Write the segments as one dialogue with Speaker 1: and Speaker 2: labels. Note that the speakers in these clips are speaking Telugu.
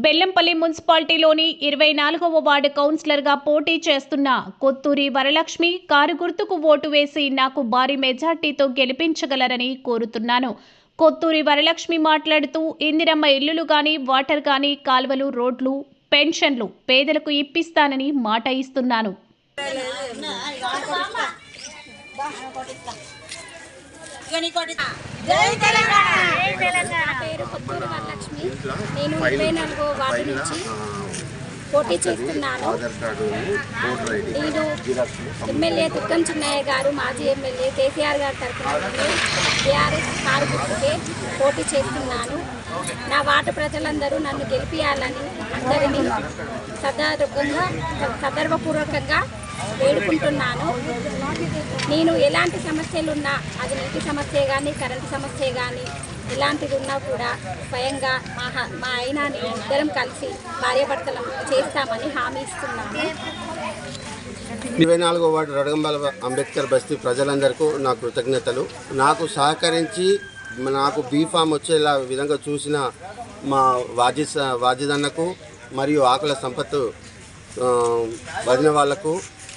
Speaker 1: బెల్లంపల్లి మున్సిపాలిటీలోని 24వ వార్డు కౌన్సిలర్గా పోటీ చేస్తున్న కొత్తూరి వరలక్ష్మి కారు గుర్తుకు ఓటు వేసి నాకు భారీ మెజార్టీతో గెలిపించగలరని కోరుతున్నాను. కొత్తూరి వరలక్ష్మి మాట్లాడుతూ ఇందిరమ్మ ఇల్లులు గాని, వాటర్ గాని, కాల్వలు, రోడ్లు, పెన్షన్లు పేదలకు ఇప్పిస్తానని మాట ఇస్తున్నాను.
Speaker 2: నా పేరు కొత్తూరి వరలక్ష్మి. నేను 24వ వార్డు నుంచి పోటీ చేస్తున్నాను. నేను ఎమ్మెల్యే దుర్గం చిన్నయ్య గారు, మాజీ ఎమ్మెల్యే కేసీఆర్ గారి తరఫున టీఆర్ఎస్ కారు గుర్తుకే పోటీ చేస్తున్నాను. నా వార్డు ప్రజలందరూ నన్ను గెలిపియాలని అందరినీ సదర్భపూర్వకంగా వేడుకుంటున్నాను. నేను ఎలాంటి సమస్యలున్నా, అది నీటి సమస్య కానీ, కరెంటు సమస్య కానీ, ఎలాంటిది ఉన్నా కూడా స్వయంగా మా ఆయన నేను ఇద్దరం కలిసి భార్యాభర్తలం చేస్తామని హామీ ఇస్తున్నాను.
Speaker 3: 24వ వార్డు రడగంబల అంబేద్కర్ బస్తీ ప్రజలందరికీ నా కృతజ్ఞతలు. నాకు సహకరించి నాకు బీఫామ్ వచ్చేలా విధంగా చూసిన మా వాజిదన్నకు మరియు ఆకుల సంపత్తు వదిన వాళ్లకు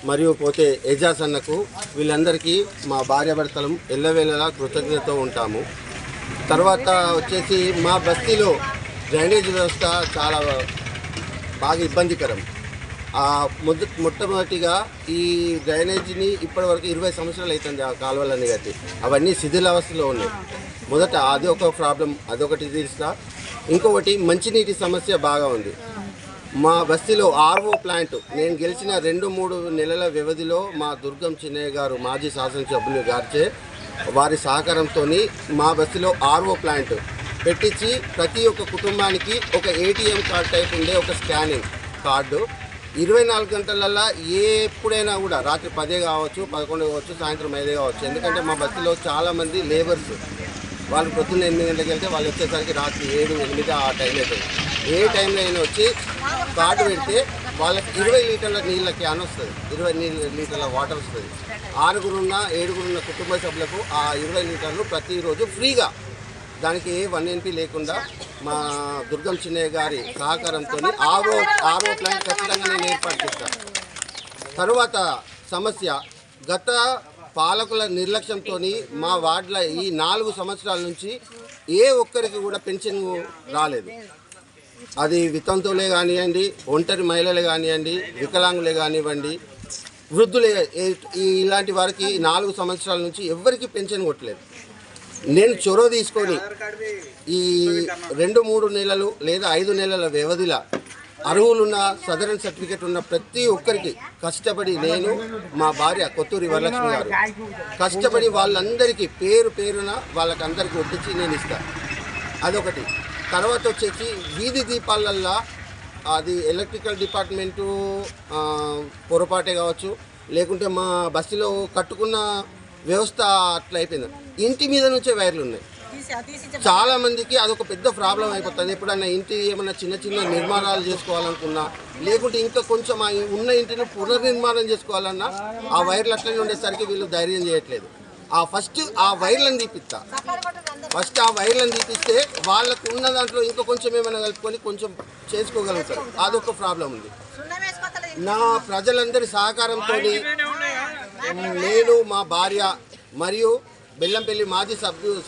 Speaker 3: మరియు పోతే ఏజాజ్ అన్నకు, వీళ్ళందరికీ మా భార్యాభర్తలం ఎల్లవేళలా కృతజ్ఞతతో ఉంటాము. తర్వాత వచ్చేసి మా బస్తీలో డ్రైనేజ్ వ్యవస్థ చాలా బాగా ఇబ్బందికరం. మొట్టమొదటిగా ఈ డ్రైనేజీని ఇప్పటివరకు 20 సంవత్సరాలు అవుతుంది ఆ కాలువలన్నీ కట్టి, అవన్నీ శిథిలావస్థలో ఉన్నాయి. మొదట అది ఒక ప్రాబ్లం, అదొకటి తీరుస్తా. ఇంకొకటి మంచినీటి సమస్య బాగా ఉంది. మా బస్తీలో ఆర్ఓ ప్లాంట్ నేను గెలిచిన 2-3 నెలల వ్యవధిలో మా దుర్గం చిన్నయ్య గారు మాజీ శాసనసభ్యులు గారిచే వారి సహకారంతో మా బస్తీలో ఆర్ఓ ప్లాంట్ పెట్టించి ప్రతి ఒక్క కుటుంబానికి ఒక ఏటీఎం కార్డు టైప్ ఉండే ఒక స్కానింగ్ కార్డు 24 గంటలల్లో ఎప్పుడైనా కూడా రాత్రి 10 కావచ్చు, 11 కావచ్చు, సాయంత్రం 5 కావచ్చు. ఎందుకంటే మా బస్తీలో చాలామంది లేబర్స్, వాళ్ళు పొద్దున్న 8 గంటలకు వెళ్తే వాళ్ళు వచ్చేసరికి రాత్రి 7, 8 ఆ టైం అవుతుంది. ఏ టైంలో అయినా వచ్చి కార్డు పెడితే వాళ్ళకి 20 లీటర్ల నీళ్ళ క్యాన్ వస్తుంది, 20 లీటర్ల వాటర్ వస్తుంది. 6-7 కుటుంబ సభ్యులకు ఆ 20 లీటర్లు ప్రతిరోజు ఫ్రీగా, దానికి ఏ 1 NP లేకుండా మా దుర్గం చిన్నయ్య గారి సహకారంతో ఆర్ఓ ప్లాంట్ ఖచ్చితంగా నేను ఏర్పాటు చేస్తాను. తరువాత సమస్య, గత పాలకుల నిర్లక్ష్యంతో మా వార్డుల ఈ 4 సంవత్సరాల నుంచి ఏ ఒక్కరికి కూడా పెన్షన్ రాలేదు. అది వితంతువులే కానివ్వండి, ఒంటరి మహిళలే కానివ్వండి, వికలాంగులే కానివ్వండి, వృద్ధులే, ఇలాంటి వారికి 4 సంవత్సరాల నుంచి ఎవరికి పెన్షన్ కొట్టలేదు. నేను చొరవ తీసుకొని ఈ 2-3 నెలలు లేదా 5 నెలల వ్యవధిలో అర్హులున్న సదరన్ సర్టిఫికేట్ ఉన్న ప్రతి ఒక్కరికి కష్టపడి, నేను మా భార్య కొత్తూరి వరలక్ష్మి గారు కష్టపడి వాళ్ళందరికీ పేరున వాళ్ళకందరికీ ఒప్పించి నేను ఇస్తాను. అదొకటి. తర్వాత వచ్చేసి వీధి దీపాలల్లో అది ఎలక్ట్రికల్ డిపార్ట్మెంటు పొరపాటే కావచ్చు, లేకుంటే మా బస్సులో కట్టుకున్న వ్యవస్థ అట్లా అయిపోయింది. ఇంటి మీద నుంచే వైర్లు ఉన్నాయి. చాలామందికి అదొక పెద్ద ప్రాబ్లం అయిపోతుంది. ఎప్పుడన్నా ఇంటి ఏమైనా చిన్న నిర్మాణాలు చేసుకోవాలనుకున్నా, లేకుంటే ఇంకా కొంచెం ఉన్న ఇంటిని పునర్నిర్మాణం చేసుకోవాలన్నా ఆ వైర్లు అట్లనే ఉండేసరికి వీళ్ళు ధైర్యం చేయట్లేదు. ఫస్ట్ ఆ వైర్లను తీపిస్తా. ఆ వైర్లను తీపిస్తే వాళ్ళకు ఉన్న దాంట్లో ఇంకా కొంచెం ఏమైనా కలుపుకొని కొంచెం చేసుకోగలుగుతారు. అదొక ప్రాబ్లం ఉంది. నా ప్రజలందరి సహకారంతో నేను, మా భార్య మరియు బెల్లంపల్లి మాజీ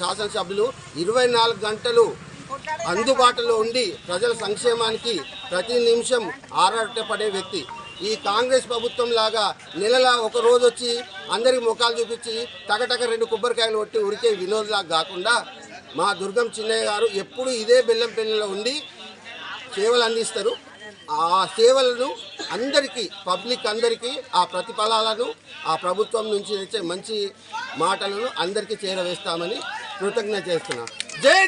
Speaker 3: శాసనసభ్యులు 24 గంటలు అందుబాటులో ఉండి ప్రజల సంక్షేమానికి ప్రతి నిమిషం ఆరాటపడే వ్యక్తి. ఈ కాంగ్రెస్ ప్రభుత్వం లాగా నెలలా ఒక రోజు వచ్చి అందరికి ముఖాలు చూపించి టకటక 2 కొబ్బరికాయలు కొట్టి ఉరికే వినోద్లాగా కాకుండా మా దుర్గం చిన్నయ్య గారు ఎప్పుడు ఇదే బెల్లంపల్లిలో ఉండి సేవలు అందిస్తారు. ఆ సేవలను అందరికీ, పబ్లిక్ అందరికీ ఆ ప్రతిఫలాలను ఆ ప్రభుత్వం నుంచి వచ్చే మంచి మాటలను అందరికీ చేరవేస్తామని కృతజ్ఞత చేస్తున్నాను. జై